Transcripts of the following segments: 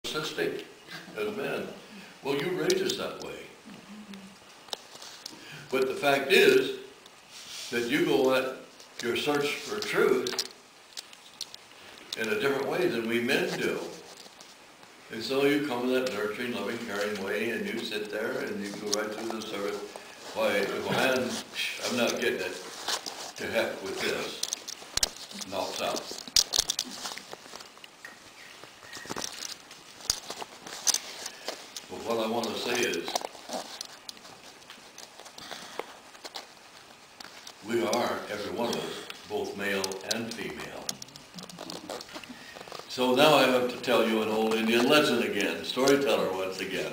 narcissistic as men. Well, you raised us that way. But the fact is that you go at your search for truth in a different way than we men do. And so you come in that nurturing, loving, caring way, and you sit there and you go right through the service. Why, if a man, I'm not getting it, to heck with this, knocks out. But what I want to say is, we are, every one of us, both male and female. So now I have to tell you an old Indian legend again, storyteller once again.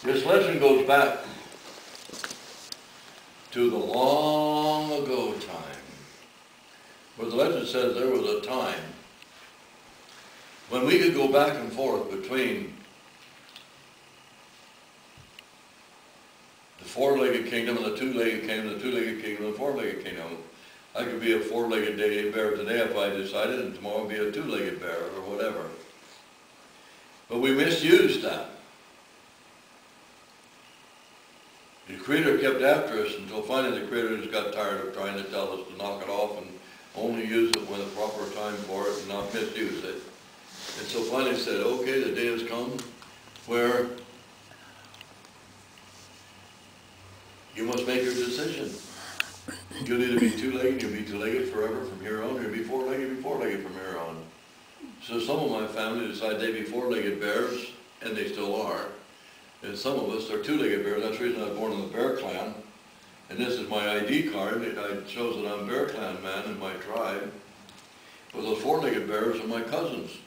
This legend goes back to the long ago time, where the legend says there was a time when we could go back and forth between the four-legged kingdom and the two-legged kingdom, the two-legged kingdom and the four-legged kingdom. I could be a four-legged bear today if I decided, and tomorrow be a two-legged bear or whatever. But we misused that. The Creator kept after us until finally the Creator just got tired of trying to tell us to knock it off and only use it when the proper time for it and not misuse it. And so finally said, okay, the day has come where you must make your decision. You'll either be two-legged, you'll be two-legged forever from here on, or you'll be four-legged from here on. So some of my family decide they be four-legged bears, and they still are. And some of us are two-legged bears. That's the reason I was born in the Bear Clan. And this is my ID card. It shows that I'm Bear Clan man in my tribe. But those four-legged bears are my cousins.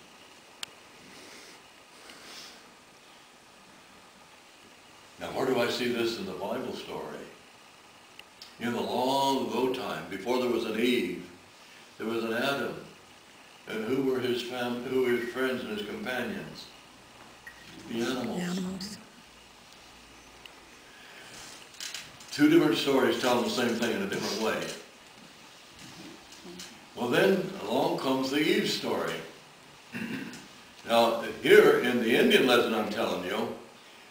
Now, where do I see this in the Bible story? In the long ago time, before there was an Eve, there was an Adam. And who were his family, who were his friends and his companions? The animals. Two different stories telling the same thing in a different way. Well then, along comes the Eve story. Now, here in the Indian legend I'm telling you,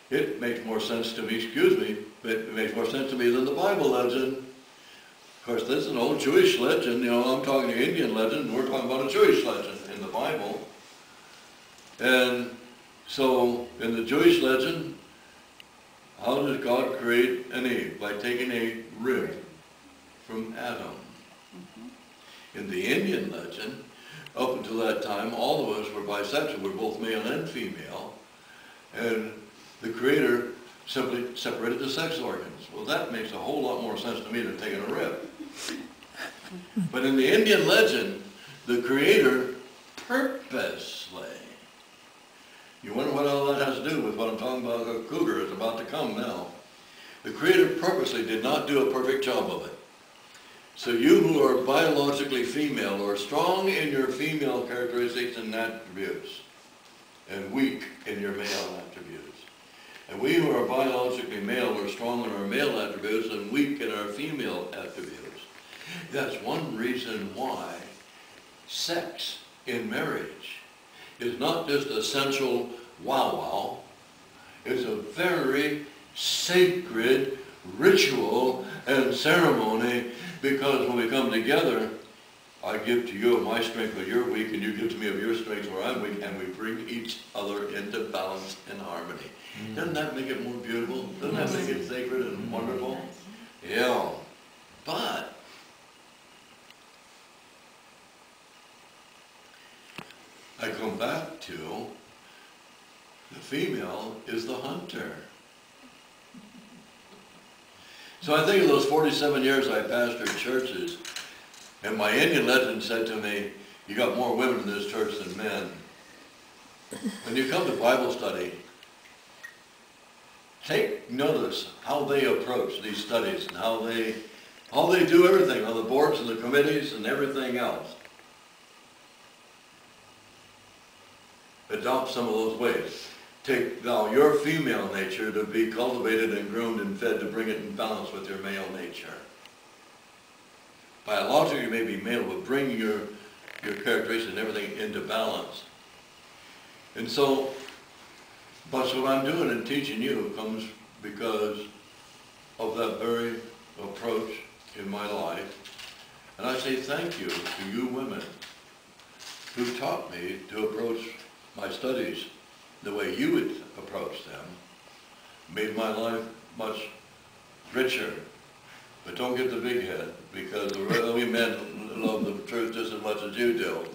it makes more sense to me, excuse me, but it makes more sense to me than the Bible legend. Of course, this is an old Jewish legend. You know, I'm talking to Indian legend, and we're talking about a Jewish legend in the Bible. And so, in the Jewish legend, how does God create an Eve? By taking a rib from Adam. In the Indian legend, up until that time, all of us were bisexual. We're both male and female. And the Creator simply separated the sex organs. Well, that makes a whole lot more sense to me than taking a rib. But in the Indian legend, the Creator purposely, you wonder what all that has to do with what I'm talking about, a cougar is about to come now. The Creator purposely did not do a perfect job of it. So you who are biologically female or strong in your female characteristics and attributes, and weak in your male attributes. And we who are biologically male are strong in our male attributes and weak in our female attributes. That's one reason why sex in marriage is not just a sensual wow-wow. It's a very sacred ritual and ceremony, because when we come together, I give to you of my strength where you're weak, and you give to me of your strength where I'm weak, and we bring each other into balance and harmony. Doesn't that make it more beautiful? Doesn't that make it sacred and wonderful? Yeah. But I come back to the female is the hunter. So I think of those 47 years I pastored churches, and my Indian legend said to me, you got more women in this church than men. When you come to Bible study, take notice how they approach these studies and how they do everything on the boards and the committees and everything else. Adopt some of those ways. Take now your female nature to be cultivated and groomed and fed to bring it in balance with your male nature. Biologically you may be male, but bring your characteristics and everything into balance. And so, much of what I'm doing and teaching you comes because of that very approach in my life. And I say thank you to you women who taught me to approach my studies the way you would approach them. Made my life much richer. But don't get the big head, because we men love the truth just as much as you do.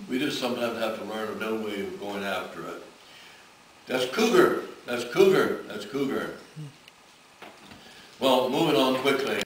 We just sometimes have to learn a new way of going after it. That's cougar. That's cougar. That's cougar. Well, moving on quickly.